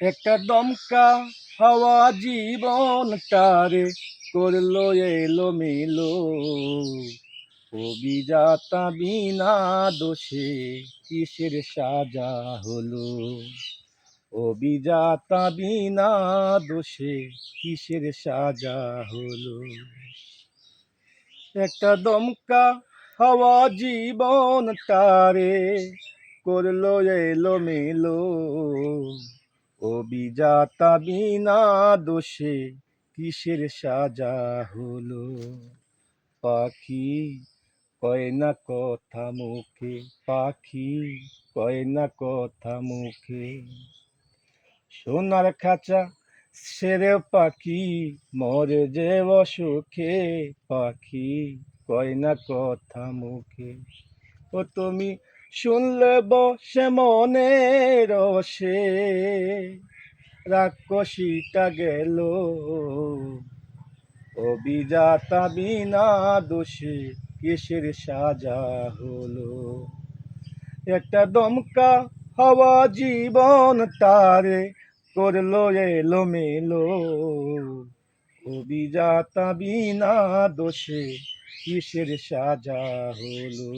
একটা দমকা হাওয়া জীবনটারে করলো এলোমেলো। অভিজাতা বিনা দোষে কিসের সাজা হলো? অভিজাতা বিনা দোষে কিসের সাজা হলো? একটা দমকা হাওয়া জীবনটারে করলো এলোমেলো। অভিজাতা বিনা দোষে কিসের সাজা হলো? পাখি কয় না কথা মুখে, পাখি কয় না কথা মুখে। সোনার খাঁচা সেরে পাখি মরে যে অসুখে, পাখি কয় না কথা মুখে। ও তুমি শুনলে বসে মনে রসে, রাক্ষসীটা গেল। অভিজাতা বিনা দোষে কিসের সাজা হলো? একটা দমকা হাওয়া জীবন তারে করলো এলোমেলো। অভিজাতা বিনা দোষে কিসের সাজা হলো?